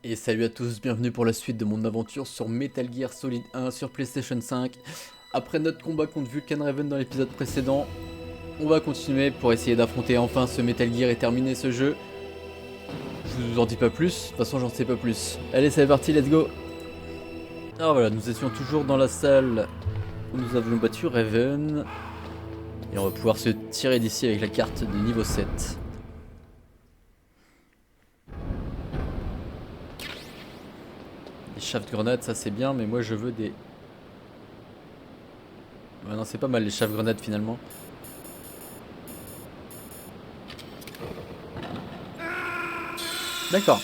Et salut à tous, bienvenue pour la suite de mon aventure sur Metal Gear Solid 1 sur PlayStation 5. Après notre combat contre Vulcan Raven dans l'épisode précédent, on va continuer pour essayer d'affronter enfin ce Metal Gear et terminer ce jeu. Je vous en dis pas plus, de toute façon j'en sais pas plus. Allez c'est parti, let's go. Alors voilà, nous étions toujours dans la salle où nous avions battu Raven. Et on va pouvoir se tirer d'ici avec la carte de niveau 7. Les chaffes-grenades, ça c'est bien, mais moi je veux des... Ouais, non, c'est pas mal les chaffes-grenades finalement. D'accord,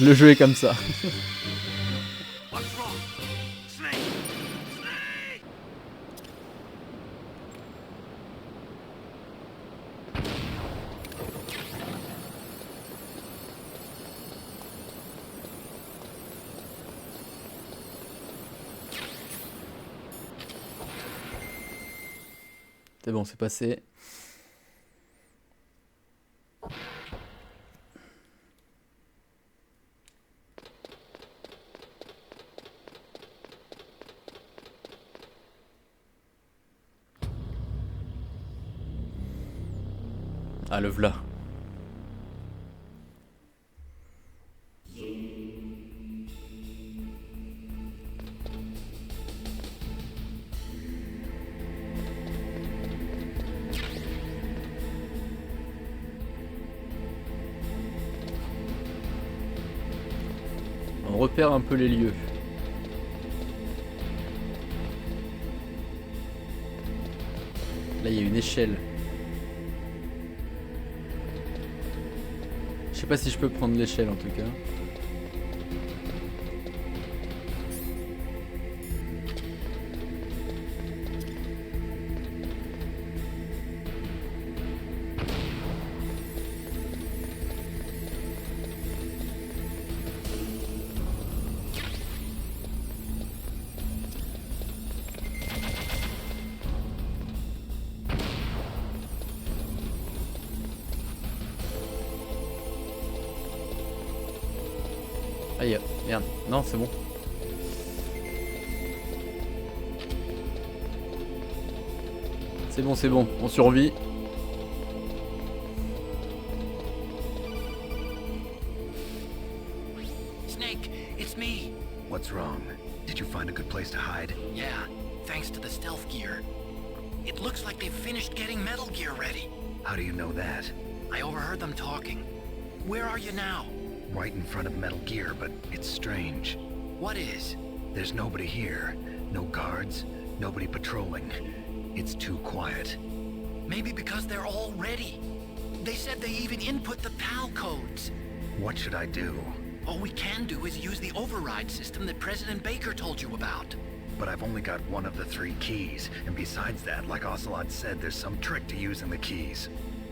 le jeu est comme ça. C'est bon, c'est passé. Ah, le v'là. On repère un peu les lieux. Là, il y a une échelle. Je sais pas si je peux prendre l'échelle en tout cas. Aïe, merde, non c'est bon. C'est bon, on survit. Snake, it's me. What's wrong? Did you find a good place to hide? Yeah, thanks to the stealth gear. It looks like they've finished getting Metal Gear ready. How do you know that? I overheard them talking. Where are you now? Right in front of Metal Gear, but it's strange. What is? There's nobody here. No guards, nobody patrolling. It's too quiet. Maybe because they're all ready. They said they even input the PAL codes. What should I do? All we can do is use the override system that President Baker told you about. But I've only got one of the 3 keys, and besides that, like Ocelot said, there's some trick to using the keys.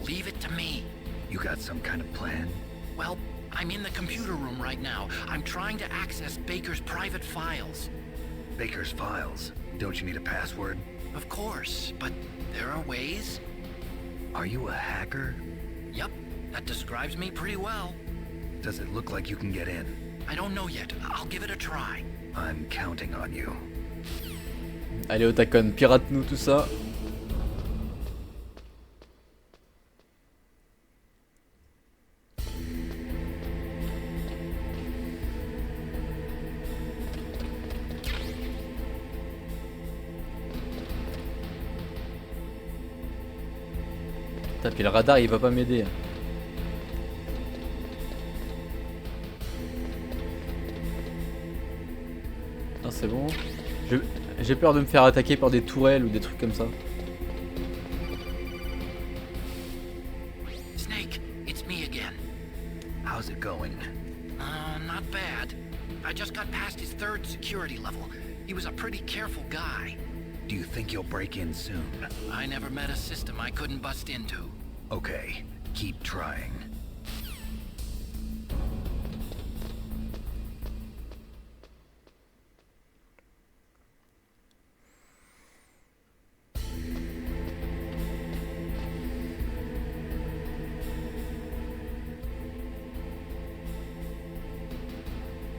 Leave it to me. You got some kind of plan? Well, I'm in the computer room right now. I'm trying to access Baker's private files. Baker's files? Don't you need a password? Of course, but there are ways. Are you a hacker? Yep, that describes me pretty well. Does it look like you can get in? I don't know yet. I'll give it a try. I'm counting on you. Allez au tacon, pirate-nous tout ça. Putain, puis le radar il va pas m'aider. Non c'est bon. J'ai peur de me faire attaquer par des tourelles ou des trucs comme ça. Snake, it's me again. How's it going? Not bad. I just got past his 3rd security level. He was a pretty careful guy. Do you think you'll break in soon? I never met a system I couldn't bust into. Okay, keep trying.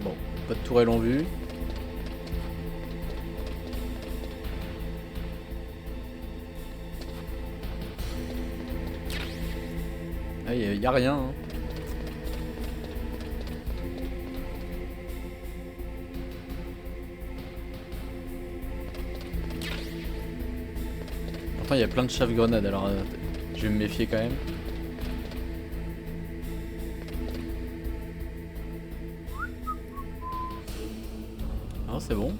Bon, pas de tourelle en vue. Ah, y a rien. Hein. Pourtant, il y a plein de chasse-grenades, alors je vais me méfier quand même. Ah, c'est bon.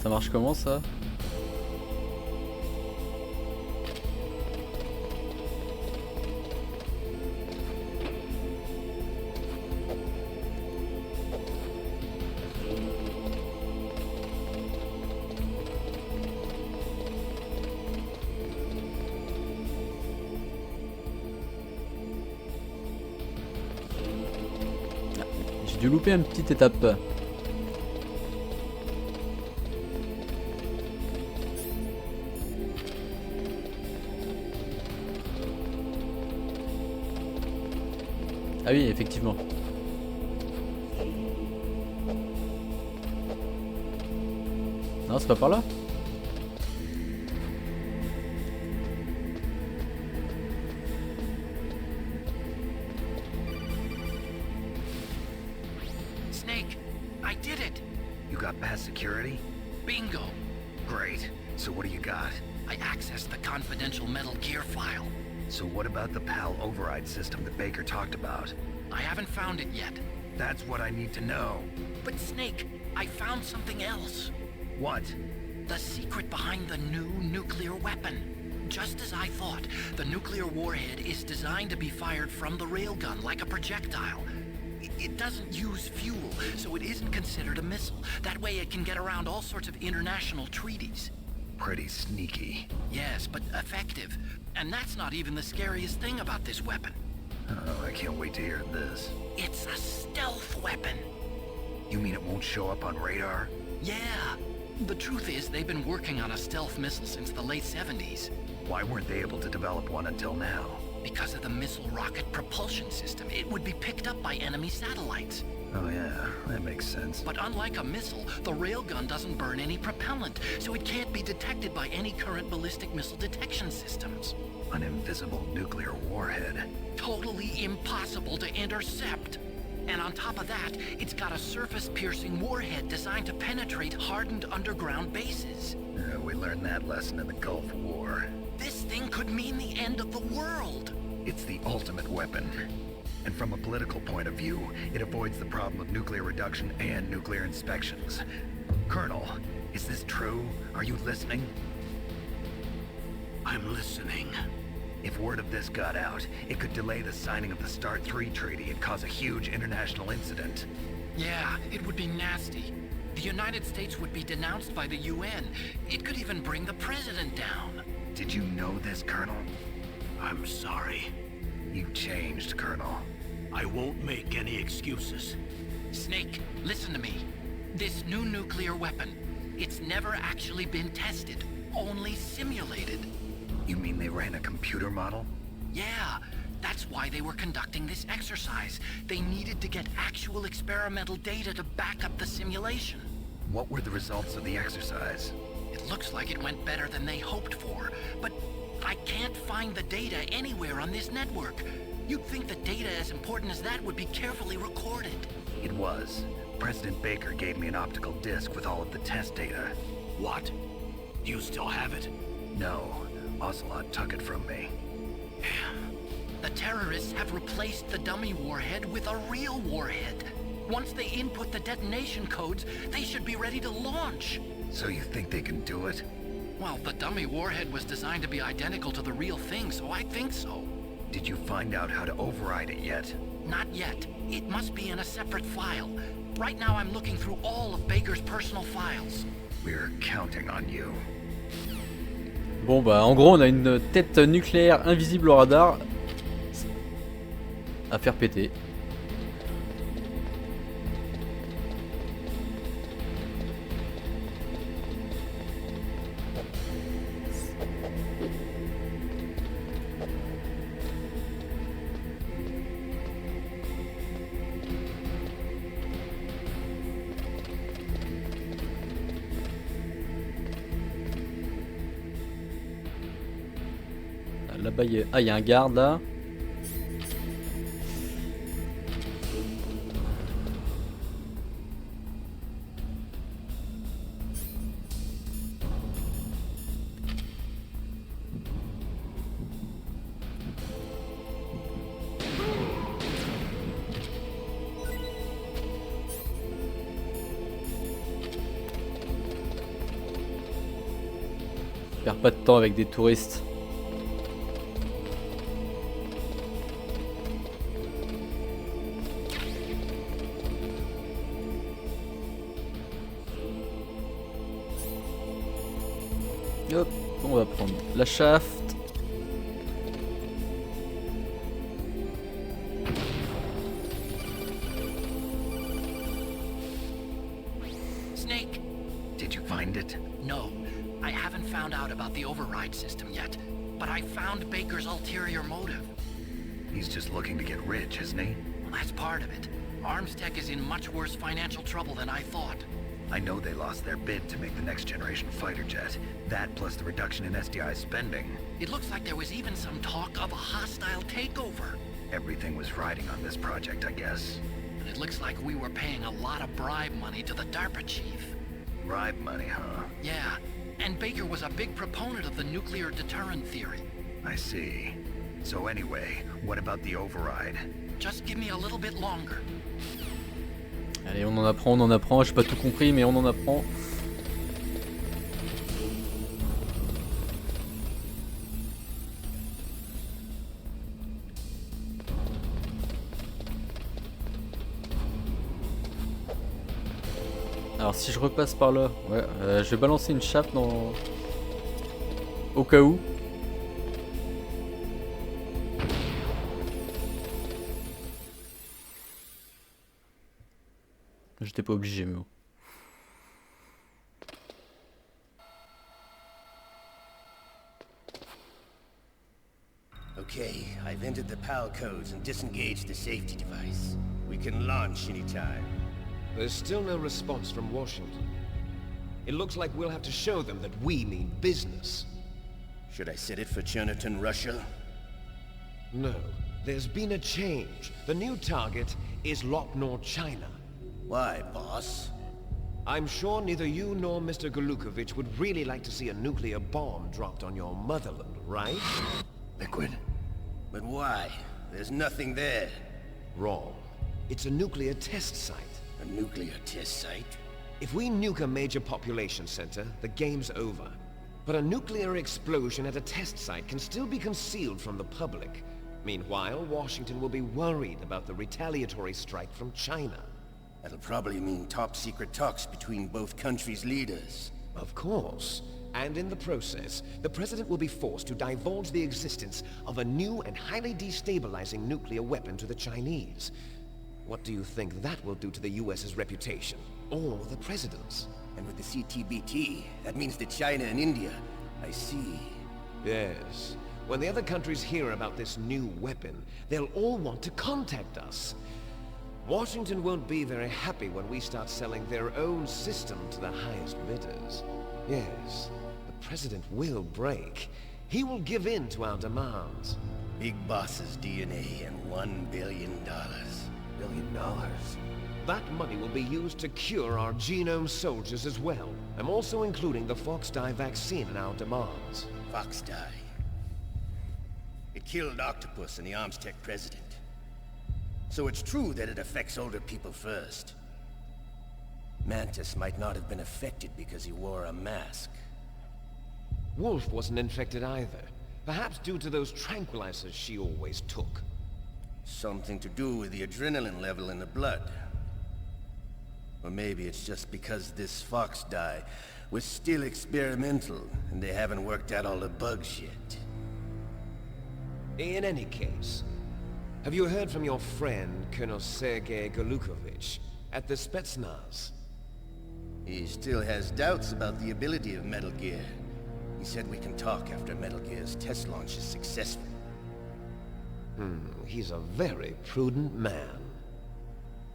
Ça marche comment ça? J'ai dû louper une petite étape. Ah oui, effectivement. Non, c'est pas par là. Snake, I did it! You got past security? Bingo! Great. So what do you got? I accessed the confidential Metal Gear file. So what about the PAL override system that Baker talked about? I haven't found it yet. That's what I need to know. But Snake, I found something else. What? The secret behind the new nuclear weapon. Just as I thought, the nuclear warhead is designed to be fired from the railgun like a projectile. It doesn't use fuel, so it isn't considered a missile. That way it can get around all sorts of international treaties. Pretty sneaky. Yes, but effective. And that's not even the scariest thing about this weapon. Oh, I can't wait to hear this. It's a stealth weapon. You mean it won't show up on radar? Yeah. The truth is, they've been working on a stealth missile since the late 70s. Why weren't they able to develop one until now? Because of the missile rocket propulsion system, it would be picked up by enemy satellites. Oh yeah, that makes sense. But unlike a missile, the railgun doesn't burn any propellant, so it can't be detected by any current ballistic missile detection systems. An invisible nuclear warhead. Totally impossible to intercept. And on top of that, it's got a surface-piercing warhead designed to penetrate hardened underground bases. We learned that lesson in the Gulf War. This thing could mean the end of the world. It's the ultimate weapon. And from a political point of view, it avoids the problem of nuclear reduction and nuclear inspections. Colonel, is this true? Are you listening? I'm listening. If word of this got out, it could delay the signing of the START 3 treaty and cause a huge international incident. Yeah, it would be nasty. The United States would be denounced by the UN. It could even bring the president down. Did you know this, Colonel? I'm sorry. You changed, Colonel. I won't make any excuses. Snake, listen to me. This new nuclear weapon, it's never actually been tested, only simulated. You mean they ran a computer model? Yeah, that's why they were conducting this exercise. They needed to get actual experimental data to back up the simulation. What were the results of the exercise? It looks like it went better than they hoped for, but I can't find the data anywhere on this network. You'd think the data as important as that would be carefully recorded. It was. President Baker gave me an optical disc with all of the test data. What? You still have it? No, Ocelot took it from me. The terrorists have replaced the dummy warhead with a real warhead. Once they input the detonation codes, they should be ready to launch. So you think they can do it? Well, the dummy warhead was designed to be identical to the real thing, so I think so. Did you find out how to override it yet? Not yet. It must be in a separate file. Right now I'm looking through all of Baker's personal files. We're counting on you. Bon bah en gros on a une tête nucléaire invisible au radar à faire péter. Là-bas, il y a un garde là. Perds pas de temps avec des touristes. Hop, on va prendre la shaft. Snake! Did you find it? No, I haven't found out about the override system yet, but I found Baker's ulterior motive. He's just looking to get rich, isn't he? Well, that's part of it. Armstech is in much worse financial trouble than I thought. I know they lost their bid to make the next generation fighter jet. That plus the reduction in SDI spending. It looks like there was even some talk of a hostile takeover. Everything was riding on this project, I guess. And it looks like we were paying a lot of bribe money to the DARPA chief. Bribe money, huh? Yeah, and Baker was a big proponent of the nuclear deterrent theory. I see. So anyway, what about the override? Just give me a little bit longer. Allez, on en apprend. J'ai pas tout compris, mais on en apprend. Alors si je repasse par là, ouais, je vais balancer une chape dans... au cas où. J'étais pas obligé, mais bon. Okay, I've entered the PAL codes and disengaged the safety device. We can launch anytime. There's still no response from Washington. It looks like we'll have to show them that we mean business. Should I set it for Cherniton, Russia? No, there's been a change. The new target is Loknor, China. Why, boss? I'm sure neither you nor Mr. Golukovich would really like to see a nuclear bomb dropped on your motherland, right? Liquid? But why? There's nothing there. Wrong. It's a nuclear test site. A nuclear test site? If we nuke a major population center, the game's over. But a nuclear explosion at a test site can still be concealed from the public. Meanwhile, Washington will be worried about the retaliatory strike from China. That'll probably mean top-secret talks between both countries' leaders. Of course. And in the process, the President will be forced to divulge the existence of a new and highly destabilizing nuclear weapon to the Chinese. What do you think that will do to the US's reputation? Or the President's? And with the CTBT, that means that China and India... I see. Yes. When the other countries hear about this new weapon, they'll all want to contact us. Washington won't be very happy when we start selling their own system to the highest bidders. Yes, the President will break. He will give in to our demands. Big Boss's DNA and $1 billion. $1 billion? That money will be used to cure our genome soldiers as well. I'm also including the Fox dye vaccine in our demands. Fox dye. It killed Octopus and the Armstech president. So it's true that it affects older people first. Mantis might not have been affected because he wore a mask. Wolf wasn't infected either. Perhaps due to those tranquilizers she always took. Something to do with the adrenaline level in the blood. Or maybe it's just because this Fox dye was still experimental and they haven't worked out all the bugs yet. In any case, have you heard from your friend, Colonel Sergei Golukovich, at the Spetsnaz? He still has doubts about the ability of Metal Gear. He said we can talk after Metal Gear's test launch is successful. He's a very prudent man.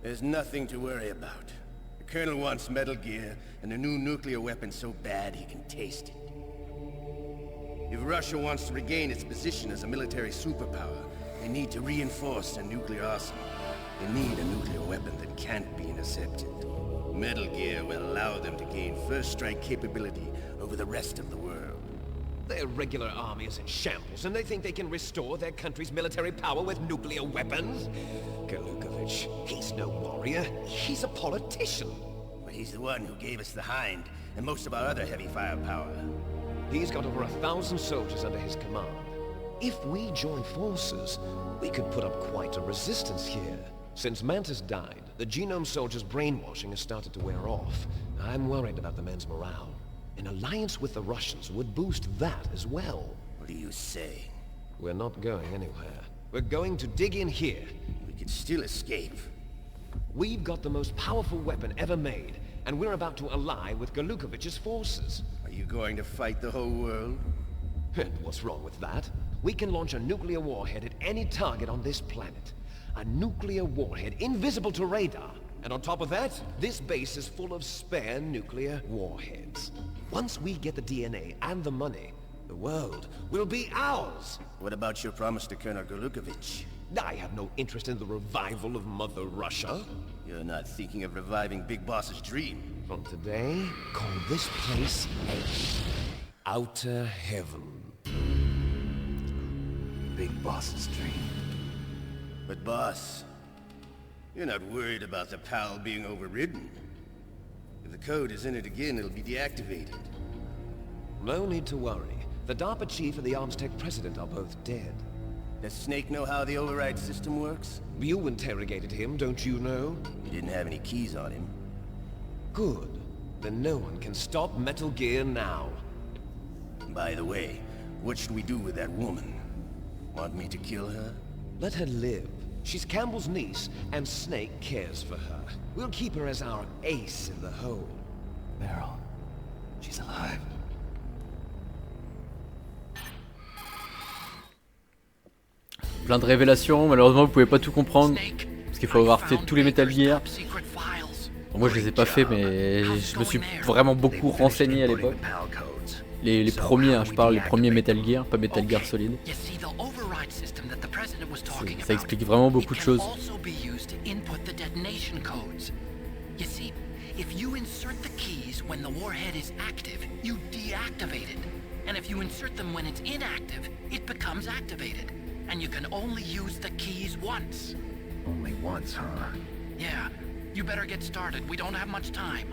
There's nothing to worry about. The Colonel wants Metal Gear and a new nuclear weapon so bad he can taste it. If Russia wants to regain its position as a military superpower, they need to reinforce their nuclear arsenal. They need a nuclear weapon that can't be intercepted. Metal Gear will allow them to gain first strike capability over the rest of the world. Their regular army is in shambles, and they think they can restore their country's military power with nuclear weapons? Galukovich, he's no warrior. He's a politician. But he's the one who gave us the Hind and most of our other heavy firepower. He's got over 1,000 soldiers under his command. If we join forces, we could put up quite a resistance here. Since Mantis died, the Genome Soldiers' brainwashing has started to wear off. I'm worried about the men's morale. An alliance with the Russians would boost that as well. What are you saying? We're not going anywhere. We're going to dig in here. We could still escape. We've got the most powerful weapon ever made, and we're about to ally with Galukovich's forces. Are you going to fight the whole world? And what's wrong with that? We can launch a nuclear warhead at any target on this planet. A nuclear warhead invisible to radar. And on top of that, this base is full of spare nuclear warheads. Once we get the DNA and the money, the world will be ours. What about your promise to Colonel Galukovich? I have no interest in the revival of Mother Russia. You're not thinking of reviving Big Boss's dream. From today, call this place Outer Heaven. Big Boss's dream. But boss, you're not worried about the PAL being overridden. If the code is in it again, it'll be deactivated. No need to worry. The DARPA chief and the Arms Tech president are both dead. Does Snake know how the override system works? You interrogated him, don't you know? He didn't have any keys on him. Good. Then no one can stop Metal Gear now. By the way, what should we do with that woman? Want me to kill her? Let her live. She's Campbell's niece, and Snake cares for her. We'll keep her as our ace in the hole. Meryl, she's alive. Plein de révélations, malheureusement vous pouvez pas tout comprendre parce qu'il faut avoir fait tous les Metal Gear. Bon, moi je les ai pas fait, mais je me suis vraiment beaucoup renseigné à l'époque. Les premiers, hein, je parle les premiers Metal Gear, pas Metal Gear Solid. Ça explique vraiment beaucoup de choses. If you insert the keys when the warhead is active, you deactivate it. And if you insert them when it's inactive, it becomes activated. And you can only use the keys once. Only once, huh? Yeah, you better get started. We don't have much time.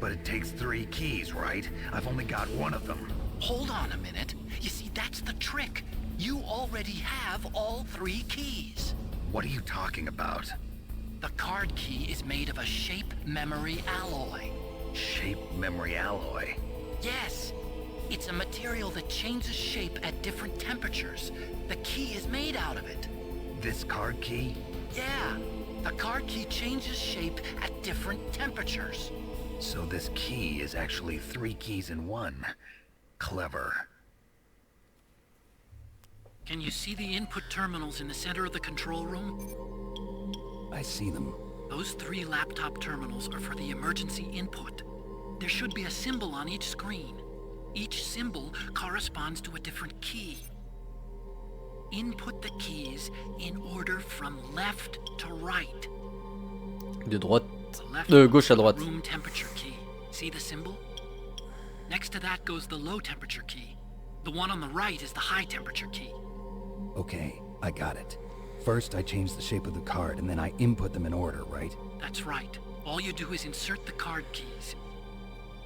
But it takes 3 keys, right? I've only got one of them. Hold on a minute. You see, that's the trick. You already have all 3 keys. What are you talking about? The card key is made of a shape memory alloy. Shape memory alloy? Yes. It's a material that changes shape at different temperatures. The key is made out of it. This card key? Yeah. The card key changes shape at different temperatures. So this key is actually 3 keys in one. Clever. Can you see the input terminals in the center of the control room? I see them. Those 3 laptop terminals are for the emergency input. There should be a symbol on each screen. Each symbol corresponds to a different key. Input the keys in order from left to right. De droite, De gauche à droite. Room temperature key. See the symbol? Next to that goes the low temperature key. The one on the right is the high temperature key. Okay, I got it. First, I change the shape of the card, and then I input them in order, right? That's right. All you do is insert the card keys.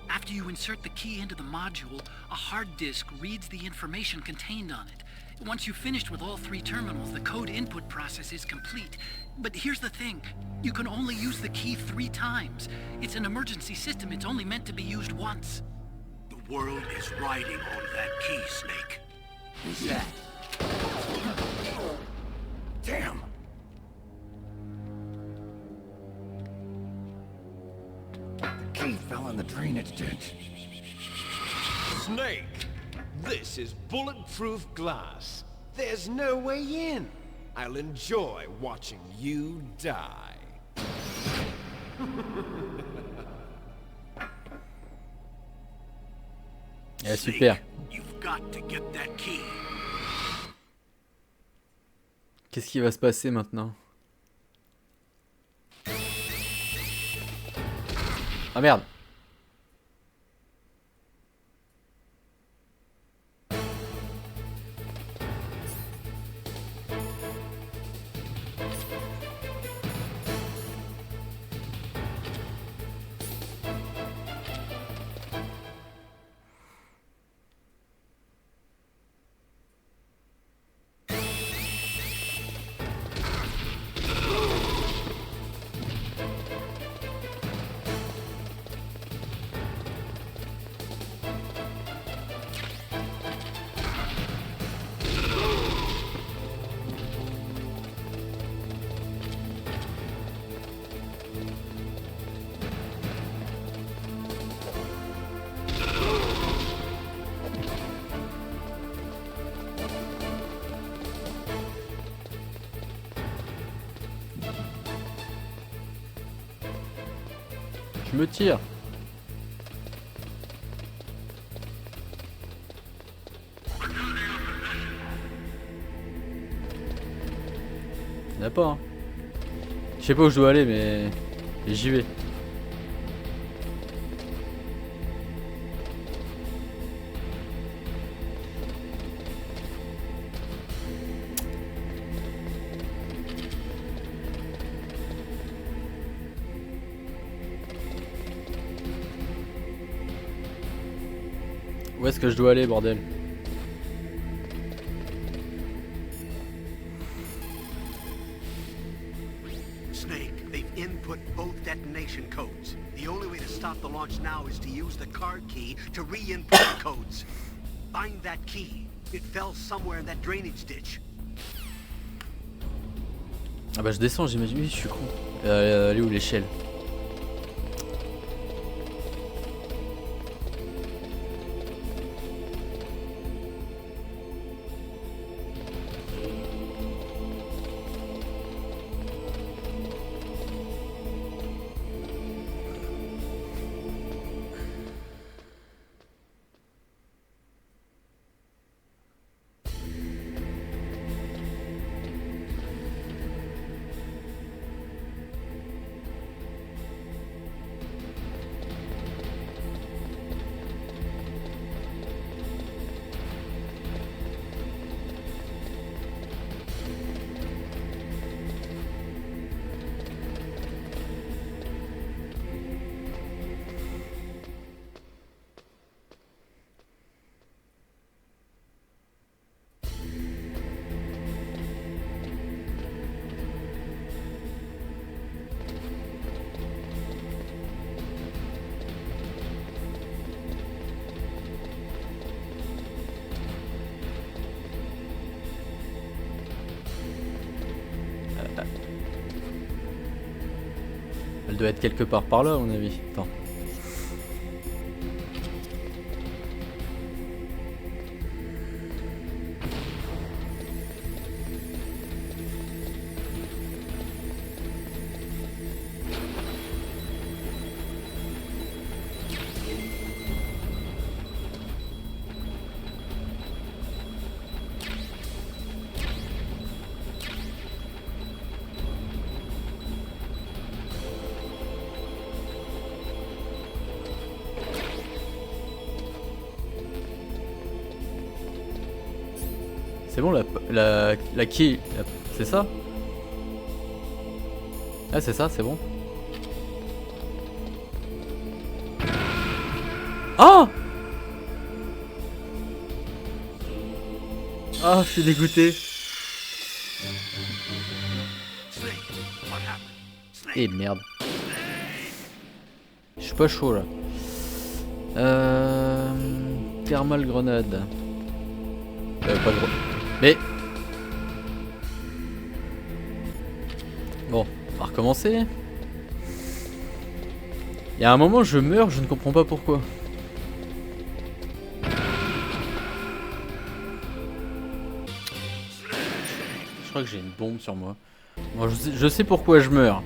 After you insert the key into the module, a hard disk reads the information contained on it. Once you've finished with all 3 terminals, the code input process is complete. But here's the thing. You can only use the key 3 times. It's an emergency system. It's only meant to be used once. The world is riding on that key, Snake. Who's that? Damn! The key fell in the drainage ditch. Snake! This is bulletproof glass. There's no way in. I'll enjoy watching you die. Yeah, super. You've got to get that key. Qu'est-ce qui va se passer maintenant? Ah merde. Je me tire. Il n'y en a pas, hein. Je sais pas où je dois aller, mais j'y vais. Où est-ce que je dois aller, bordel? Snake, they've input both detonation codes. The only way to stop the launch now is to use the card key to re-input the codes. Find that key. It fell somewhere in that drainage ditch. Ah bah je descends, j'imagine. Oui, je suis con. Elle est où l'échelle? Elle doit être quelque part par là, à mon avis. Attends. C'est bon, la key, c'est ça? Ah, c'est ça, c'est bon. Ah! Ah, je suis dégoûté. Eh merde. Je suis pas chaud là. Thermal grenade. Pas de gros. Mais bon, on va recommencer. Il y a un moment je meurs, je ne comprends pas pourquoi. Je crois que j'ai une bombe sur moi. Bon, je sais pourquoi je meurs.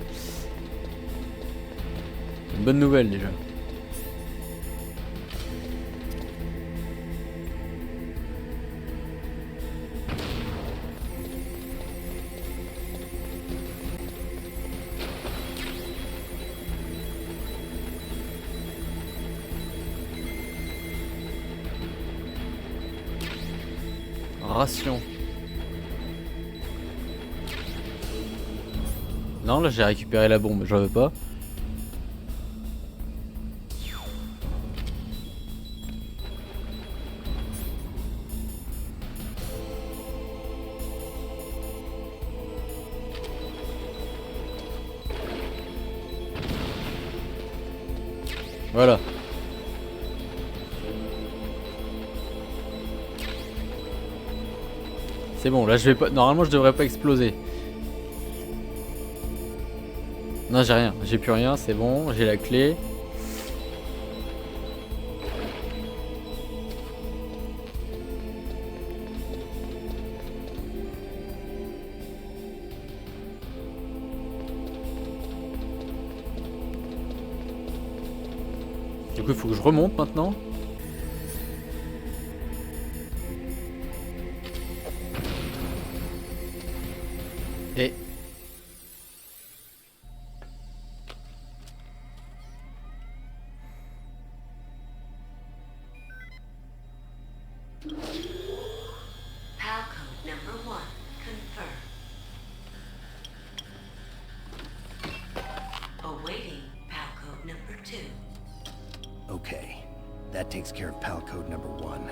Une bonne nouvelle déjà. Ration. Non, là j'ai récupéré la bombe, j'en veux pas. Voilà. C'est bon, là je vais pas. Normalement je devrais pas exploser. Non, j'ai rien, j'ai plus rien, c'est bon, j'ai la clé. Du coup, il faut que je remonte maintenant. Et PAL code number 1, confirm. Awaiting PAL code number 2. Okay, that takes care of PAL code number 1.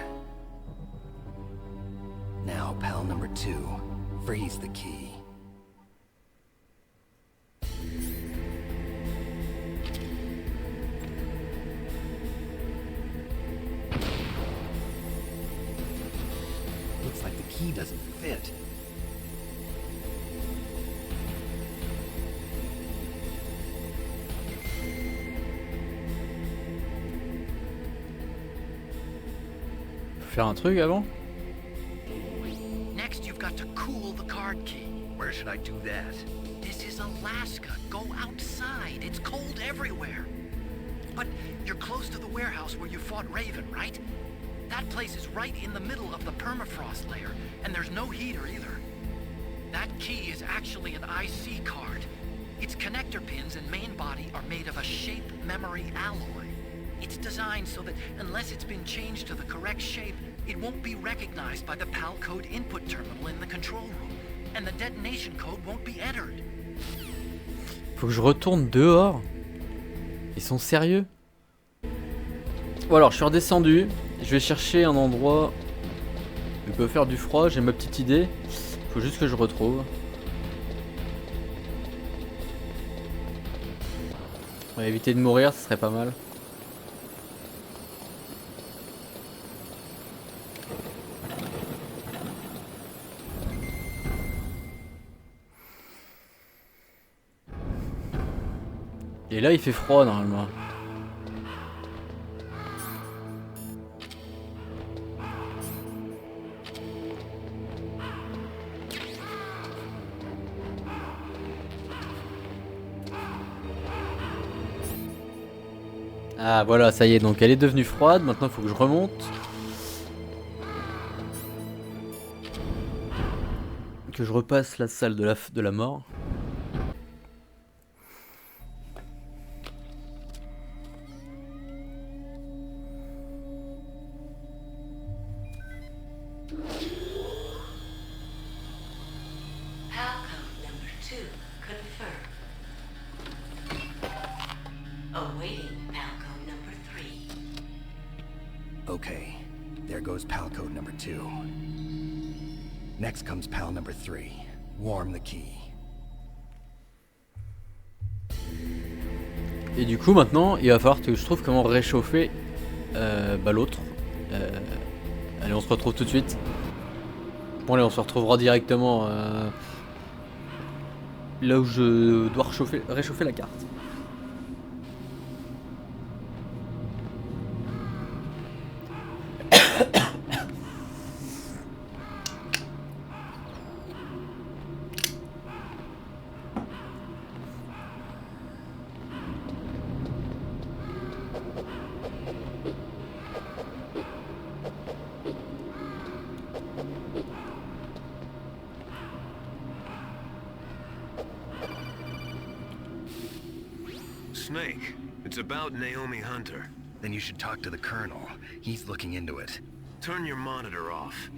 Now, PAL number 2, freeze the key. Looks like the key doesn't fit. faut faire un truc avant. Next, you've got to cool the card key. Where should I do that? This is Alaska. Go outside. It's cold everywhere. But you're close to the warehouse where you fought Raven, right? That place is right in the middle of the permafrost layer, and there's no heater either. That key is actually an IC card. Its connector pins and main body are made of a shape memory alloy. It's designed so that unless it's been changed to the correct shape, it won't be recognized by the PAL code input terminal in the control room, and the detonation code won't be entered. Faut que je retourne dehors. Ils sont sérieux? Bon alors, je suis redescendu. Je vais chercher un endroit où il peut faire du froid. J'ai ma petite idée. Faut juste que je retrouve. On va éviter de mourir, ce serait pas mal. Et là il fait froid normalement. Ah voilà, ça y est, donc elle est devenue froide, maintenant il faut que je remonte. Que je repasse la salle de la mort. PAL code number 2, confirm. Awaiting PAL code number 3. Okay, there goes PAL code number 2. Next comes PAL number 3. Warm the key. Et du coup maintenant il va falloir que je trouve comment réchauffer l'autre. Allez, on se retrouve tout de suite. Bon allez, on se retrouvera directement là où je dois réchauffer la carte. Snake, it's about Naomi Hunter. Then you should talk to the Colonel. He's looking into it. Turn your monitor off.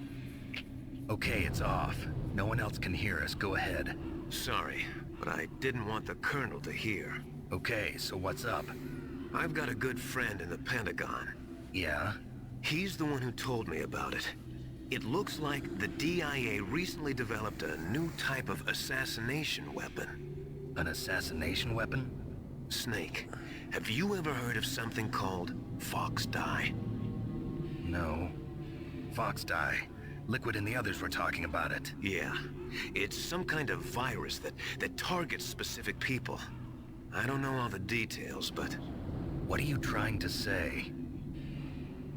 Okay, it's off. No one else can hear us. Go ahead. Sorry, but I didn't want the Colonel to hear. Okay, so what's up? I've got a good friend in the Pentagon. Yeah? He's the one who told me about it. It looks like the DIA recently developed a new type of assassination weapon. An assassination weapon? Snake, have you ever heard of something called Fox Dye? No. Fox dye. Liquid and the others were talking about it. Yeah. It's some kind of virus that targets specific people. I don't know all the details, but... What are you trying to say?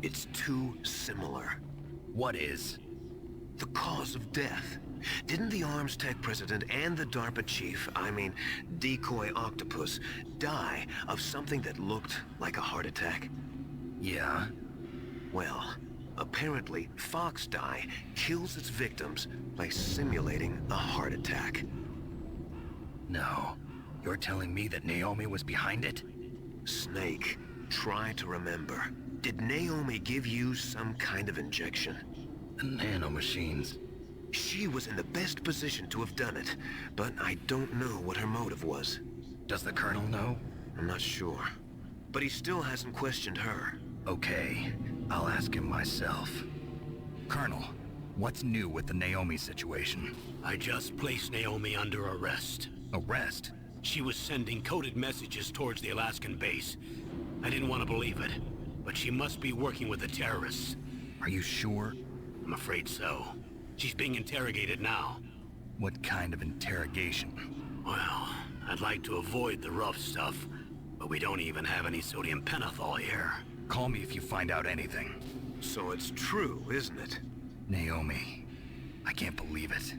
It's too similar. What is? The cause of death. Didn't the Arms Tech president and the DARPA chief, I mean, Decoy Octopus, die of something that looked like a heart attack? Yeah? Well, apparently Fox Dye kills its victims by simulating a heart attack. No. You're telling me that Naomi was behind it? Snake, try to remember. Did Naomi give you some kind of injection? The nanomachines. She was in the best position to have done it, but I don't know what her motive was. Does the Colonel know? I'm not sure. But he still hasn't questioned her. Okay, I'll ask him myself. Colonel, what's new with the Naomi situation? I just placed Naomi under arrest. Arrest? She was sending coded messages towards the Alaskan base. I didn't want to believe it, but she must be working with the terrorists. Are you sure? I'm afraid so. She's being interrogated now. What kind of interrogation? Well, I'd like to avoid the rough stuff, but we don't even have any sodium pentothal here. Call me if you find out anything. So it's true, isn't it? Naomi, I can't believe it.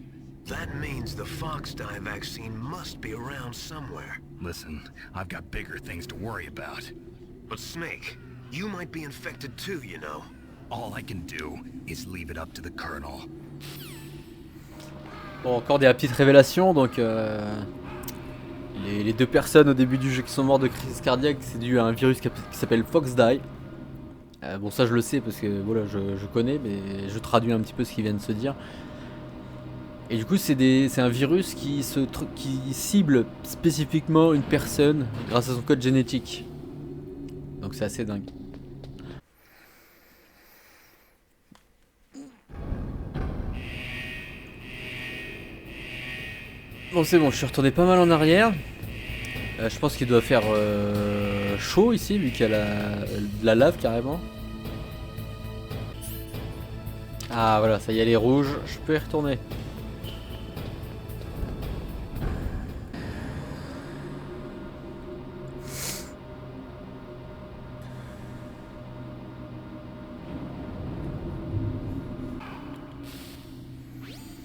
That means the Fox Dye vaccine must be around somewhere. Listen, I've got bigger things to worry about. But Snake, you might be infected too, you know. All I can do is leave it up to the Colonel. Bon, encore des petites révélations, donc les deux personnes au début du jeu qui sont mortes de crise cardiaque, c'est dû à un virus qui s'appelle Fox Dye. Bon, ça je le sais parce que voilà, je connais, mais je traduis un petit peu ce qu'ils viennent de se dire. Et du coup, c'est un virus qui cible spécifiquement une personne grâce à son code génétique. Donc c'est assez dingue. Bon, c'est bon, je suis retourné pas mal en arrière. Je pense qu'il doit faire chaud ici, vu qu'il y a de la lave carrément. Ah voilà, ça y est, elle est rouge, je peux y retourner.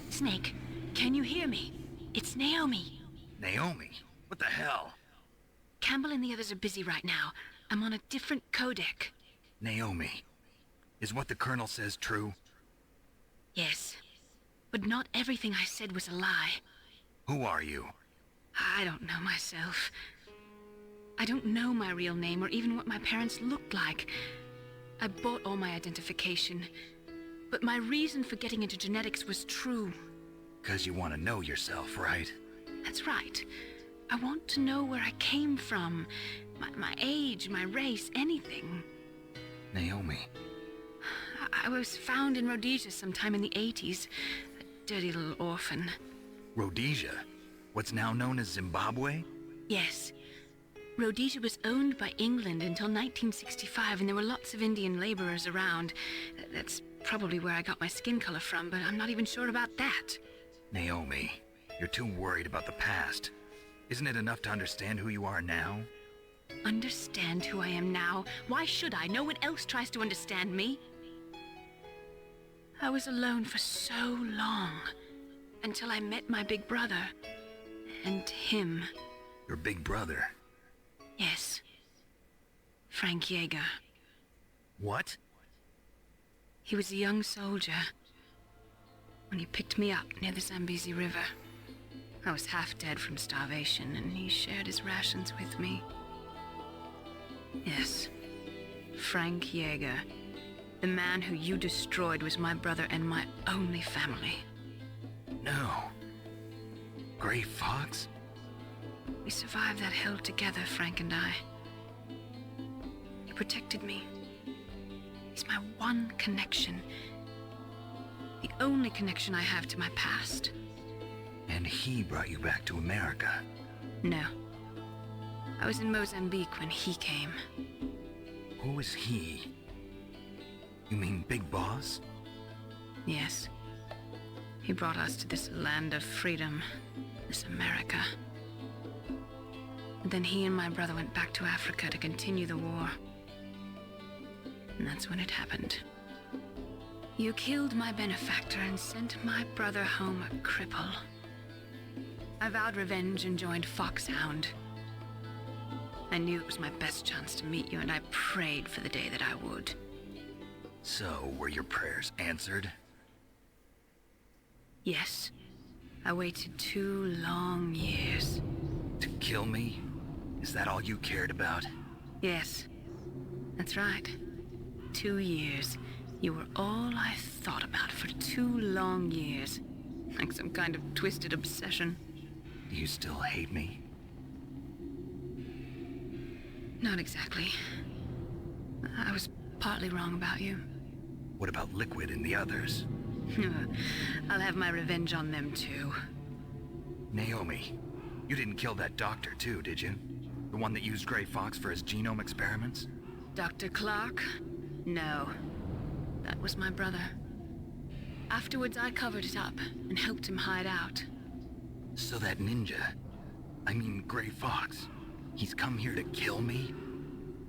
Snake, can you hear me? It's Naomi. Naomi? What the hell? Campbell and the others are busy right now. I'm on a different codec. Naomi, is what the Colonel says true? Yes, but not everything I said was a lie. Who are you? I don't know myself. I don't know my real name or even what my parents looked like. I bought all my identification, but my reason for getting into genetics was true. 'Cause you want to know yourself, right? That's right. I want to know where I came from, my age, my race, anything. Naomi. I was found in Rhodesia sometime in the 80s, a dirty little orphan. Rhodesia? What's now known as Zimbabwe? Yes. Rhodesia was owned by England until 1965, and there were lots of Indian laborers around. That's probably where I got my skin color from, but I'm not even sure about that. Naomi, you're too worried about the past. Isn't it enough to understand who you are now? Understand who I am now? Why should I? No one else tries to understand me. I was alone for so long, until I met my big brother, and him. Your big brother? Yes. Frank Yeager. What? He was a young soldier when he picked me up near the Zambezi River. I was half dead from starvation, and he shared his rations with me. Yes, Frank Yeager. The man who you destroyed was my brother and my only family. No. Gray Fox? We survived that hell together, Frank and I. He protected me. He's my one connection. The only connection I have to my past. And he brought you back to America. No. I was in Mozambique when he came. Who is he? You mean Big Boss? Yes. He brought us to this land of freedom, this America. And then he and my brother went back to Africa to continue the war. And that's when it happened. You killed my benefactor and sent my brother home a cripple. I vowed revenge and joined Foxhound. I knew it was my best chance to meet you, and I prayed for the day that I would. So, were your prayers answered? Yes. I waited 2 long years. To kill me? Is that all you cared about? Yes. That's right. 2 years. You were all I thought about for 2 long years. Like some kind of twisted obsession. Do you still hate me? Not exactly. I was partly wrong about you. What about Liquid and the others? I'll have my revenge on them too. Naomi, you didn't kill that doctor too, did you? The one that used Gray Fox for his genome experiments? Dr. Clark? No. That was my brother. Afterwards, I covered it up and helped him hide out. So that ninja, I mean Gray Fox, he's come here to kill me?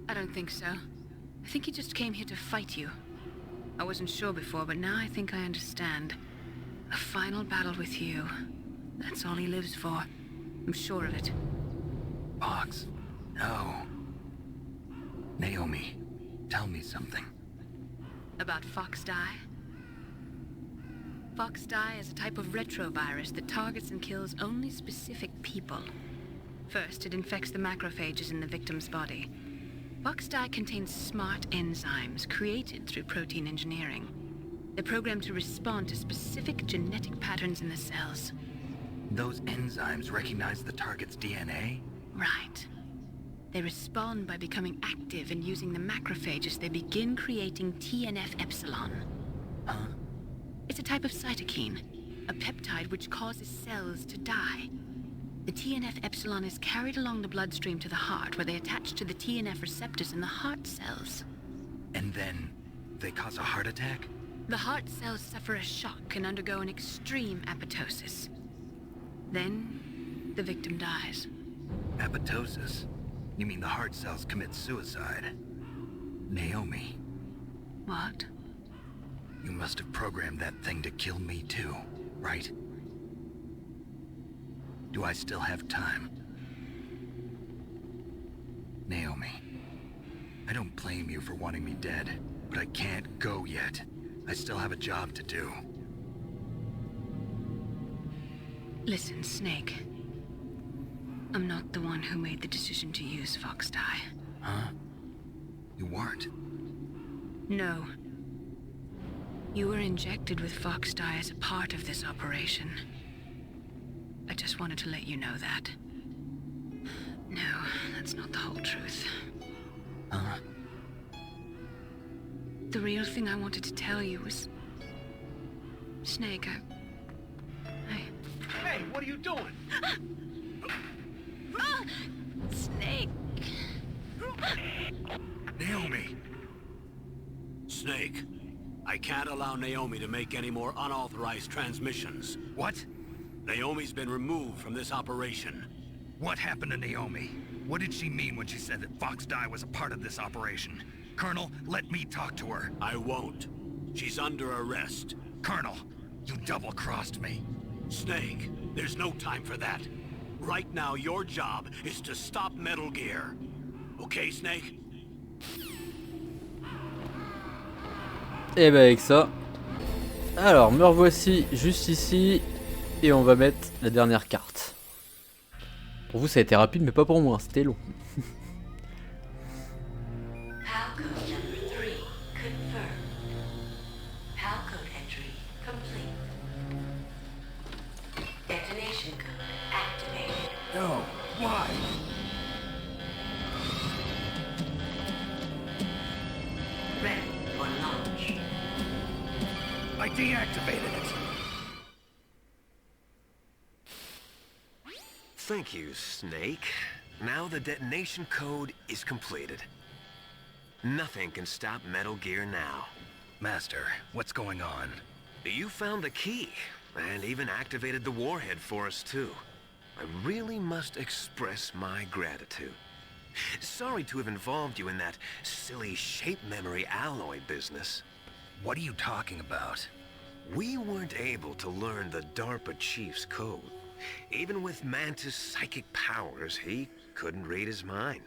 I don't think so. I think he just came here to fight you. I wasn't sure before, but now I think I understand. A final battle with you. That's all he lives for. I'm sure of it. Fox? No. Naomi, tell me something. About Fox Die? Fox Die is a type of retrovirus that targets and kills only specific people. First, it infects the macrophages in the victim's body. Fox Die contains smart enzymes created through protein engineering. They're programmed to respond to specific genetic patterns in the cells. Those enzymes recognize the target's DNA? Right. They respond by becoming active and using the macrophages. They begin creating TNF-epsilon. Huh? It's a type of cytokine, a peptide which causes cells to die. The TNF-epsilon is carried along the bloodstream to the heart, where they attach to the TNF receptors in the heart cells. And then they cause a heart attack? The heart cells suffer a shock and undergo an extreme apoptosis. Then, the victim dies. Apoptosis? You mean the heart cells commit suicide? Naomi, What? you must have programmed that thing to kill me too, right? Do I still have time? Naomi, I don't blame you for wanting me dead, but I can't go yet. I still have a job to do. Listen, Snake. I'm not the one who made the decision to use Fox Die. Huh? You weren't? No. You were injected with Fox Die as a part of this operation. I just wanted to let you know that. No, that's not the whole truth. Huh? The real thing I wanted to tell you was... Snake, Hey, what are you doing? Snake! Naomi! Snake, I can't allow Naomi to make any more unauthorized transmissions. What? Naomi's been removed from this operation. What happened to Naomi? What did she mean when she said that Fox Die was a part of this operation? Colonel, let me talk to her. I won't. She's under arrest. Colonel, you double-crossed me. Snake, there's no time for that. Right now, your job is to stop Metal Gear. Okay, Snake? Et bah avec ça, alors me revoici juste ici et on va mettre la dernière carte. Pour vous ça a été rapide mais pas pour moi, c'était long. Palcode number 3 confirmed. No, why? Ready for launch. I deactivated it. Thank you, Snake. Now the detonation code is completed. Nothing can stop Metal Gear now. Master, what's going on? You found the key, and even activated the warhead for us, too. I really must express my gratitude. Sorry to have involved you in that silly shape memory alloy business. What are you talking about? We weren't able to learn the DARPA chief's code. Even with Mantis' psychic powers, he couldn't read his mind.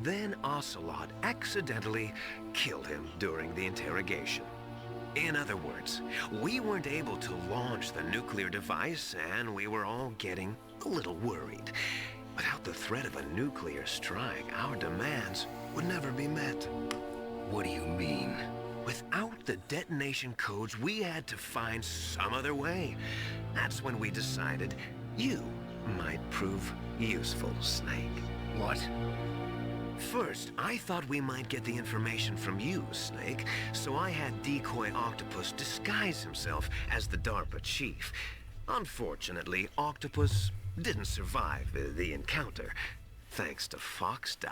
Then Ocelot accidentally killed him during the interrogation. In other words, we weren't able to launch the nuclear device, and we were all getting a little worried. Without the threat of a nuclear strike, our demands would never be met. What do you mean? Without the detonation codes, we had to find some other way. That's when we decided you might prove useful, Snake. What? First, I thought we might get the information from you, Snake, so I had Decoy Octopus disguise himself as the DARPA chief. Unfortunately, Octopus didn't survive the encounter, thanks to Fox Die.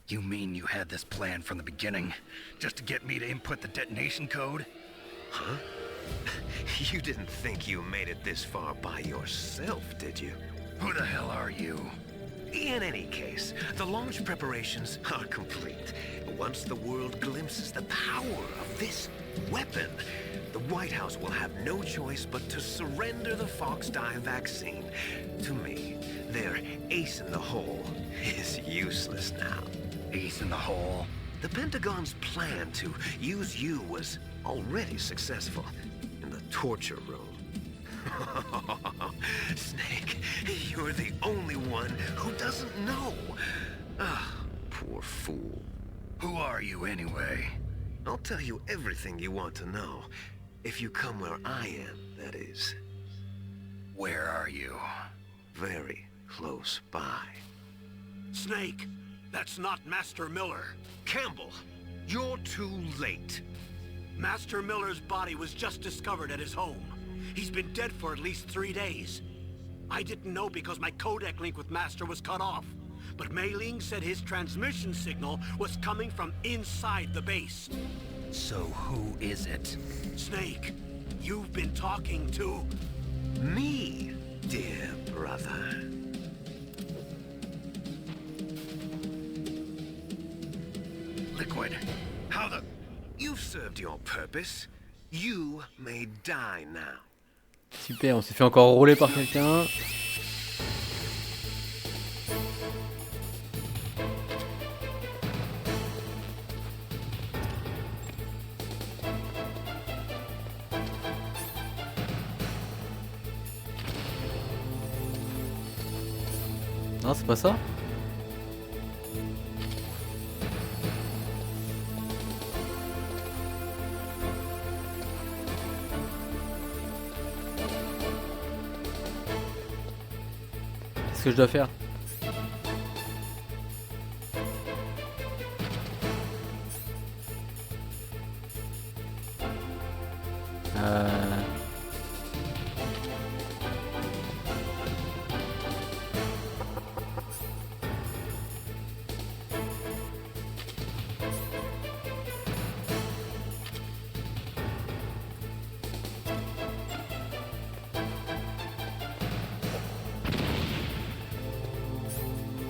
You mean you had this plan from the beginning, just to get me to input the detonation code? Huh? You didn't think you made it this far by yourself, did you? Who the hell are you? In any case, the launch preparations are complete. Once the world glimpses the power of this weapon, the White House will have no choice but to surrender the Fox Die vaccine. To me, their ace in the hole is useless now. Ace in the hole? The Pentagon's plan to use you was already successful in the torture room. Snake, you're the only one who doesn't know. Ah, poor fool. Who are you anyway? I'll tell you everything you want to know. If you come where I am, that is. Where are you? Very close by. Snake, that's not Master Miller. Campbell, you're too late. Master Miller's body was just discovered at his home. He's been dead for at least 3 days. I didn't know because my codec link with Master was cut off. But Mei Ling said his transmission signal was coming from inside the base. So who is it? Snake, you've been talking to... Me, dear brother. Liquid. How the... You've served your purpose. You may die now. Super, on s'est fait encore rouler par quelqu'un. Non, c'est pas ça. Qu'est-ce que je dois faire?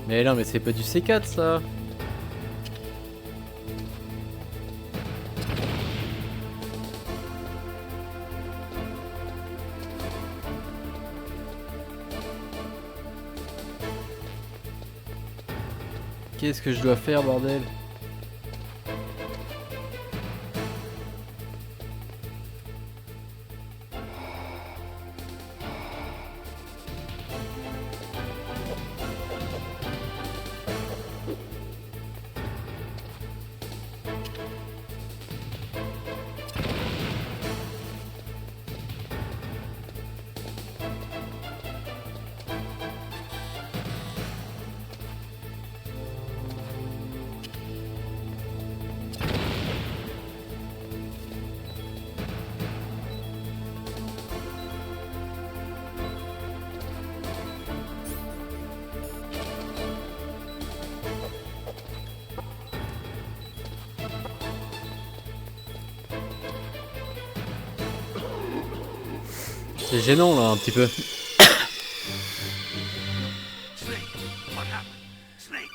Mais non, mais c'est pas du C4 ça. Qu'est-ce que je dois faire, bordel? C'est gênant là un petit peu. Snake, what happened? Snake!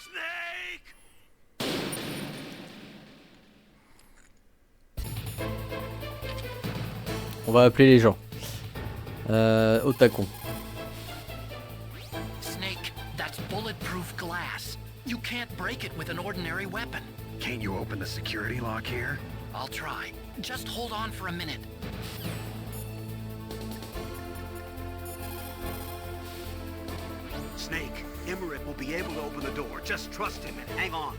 Snake! On va appeler les gens. Au tacon. Snake, that's bulletproof glass. You can't break it with an ordinary weapon. Can't you open the security lock here? I'll try. Just hold on for a minute. Snake, Emmerich will be able to open the door. Just trust him and hang on.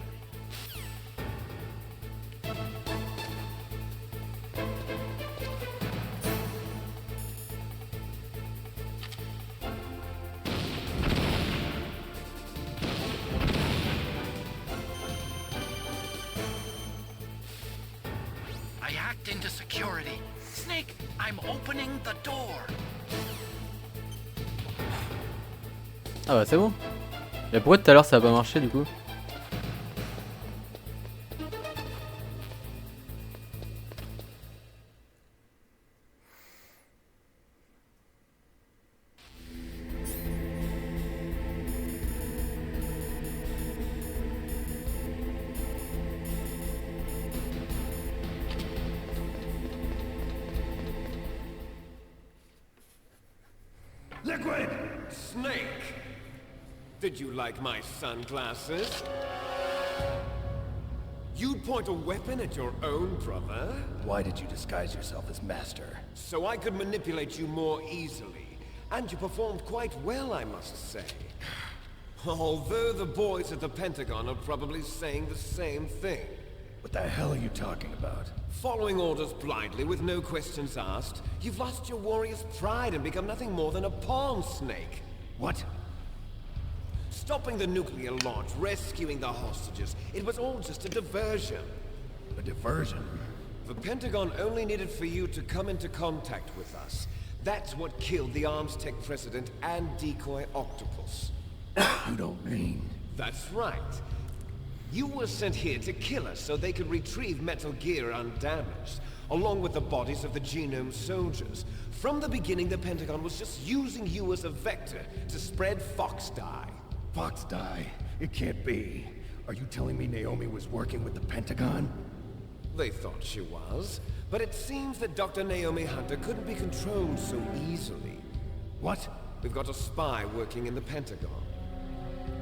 I hacked into security. Snake, I'm opening the door. Ah bah c'est bon. Mais pourquoi tout à l'heure ça a pas marché du coup? Liquid! Snake! Did you like my sunglasses? You'd point a weapon at your own brother? Why did you disguise yourself as master? So I could manipulate you more easily. And you performed quite well, I must say. Although the boys at the Pentagon are probably saying the same thing. What the hell are you talking about? Following orders blindly with no questions asked, you've lost your warrior's pride and become nothing more than a pawn, Snake. What? Stopping the nuclear launch, rescuing the hostages, it was all just a diversion. A diversion? The Pentagon only needed for you to come into contact with us. That's what killed the Arms Tech president and decoy octopus. You don't mean... That's right. You were sent here to kill us so they could retrieve Metal Gear undamaged, along with the bodies of the Genome soldiers. From the beginning, the Pentagon was just using you as a vector to spread Fox dye. Fox die? It can't be. Are you telling me Naomi was working with the Pentagon? They thought she was, but it seems that Dr. Naomi Hunter couldn't be controlled so easily. What? We've got a spy working in the Pentagon.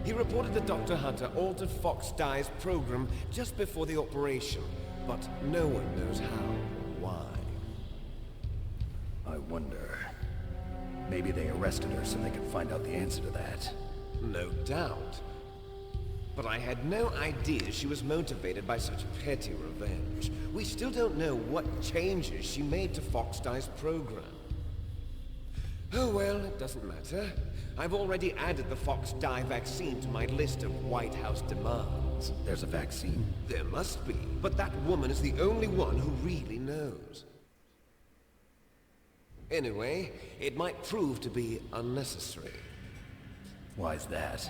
He reported that Dr. Hunter altered Fox Dye's program just before the operation, but no one knows how or why. I wonder... Maybe they arrested her so they could find out the answer to that. No doubt. But I had no idea she was motivated by such petty revenge. We still don't know what changes she made to Fox Dye's program. Oh well, it doesn't matter. I've already added the Fox Dye vaccine to my list of White House demands. There's a vaccine? There must be, but that woman is the only one who really knows. Anyway, it might prove to be unnecessary. Why's that?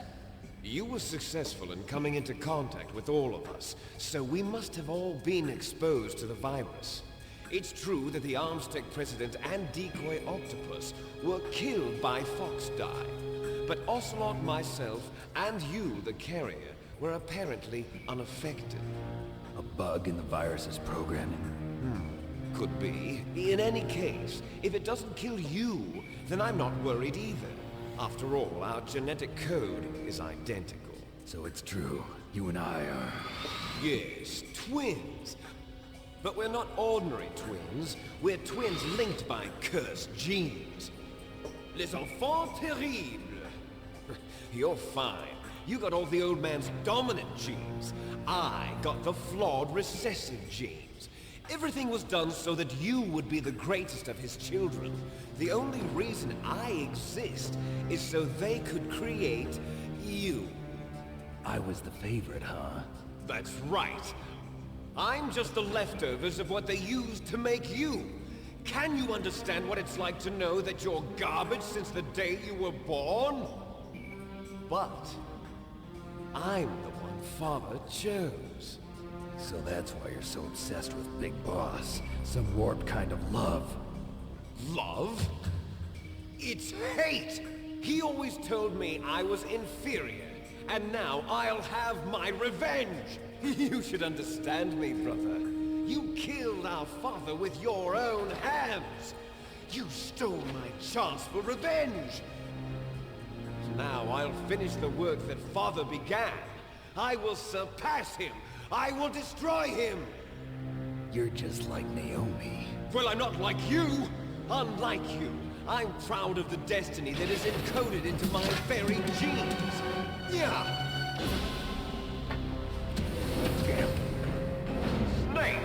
You were successful in coming into contact with all of us, so we must have all been exposed to the virus. It's true that the Arms Tech president and decoy octopus were killed by Fox Dye, but Ocelot, myself, and you, the carrier, were apparently unaffected. A bug in the virus's programming? Could be. In any case, if it doesn't kill you, then I'm not worried either. After all, our genetic code is identical. So it's true. You and I are... Yes, twins. But we're not ordinary twins. We're twins linked by cursed genes. Les enfants terribles. You're fine. You got all the old man's dominant genes. I got the flawed recessive genes. Everything was done so that you would be the greatest of his children. The only reason I exist is so they could create you. I was the favorite, huh? That's right. I'm just the leftovers of what they used to make you. Can you understand what it's like to know that you're garbage since the day you were born? But I'm the one Father chose. So that's why you're so obsessed with Big Boss. Some warped kind of love. Love? It's hate! He always told me I was inferior, and now I'll have my revenge! You should understand me, brother. You killed our father with your own hands! You stole my chance for revenge! Now I'll finish the work that father began. I will surpass him! I will destroy him! You're just like Naomi. Well, I'm not like you! Unlike you, I'm proud of the destiny that is encoded into my very genes! Yeah! Snake,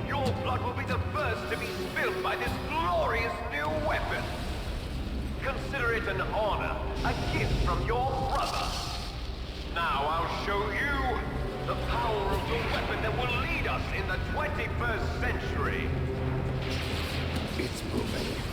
your blood will be the first to be spilled by this glorious new weapon! Consider it an honor, a gift from your brother! Now I'll show you the power of the weapon that will lead us in the 21st century! It's moving.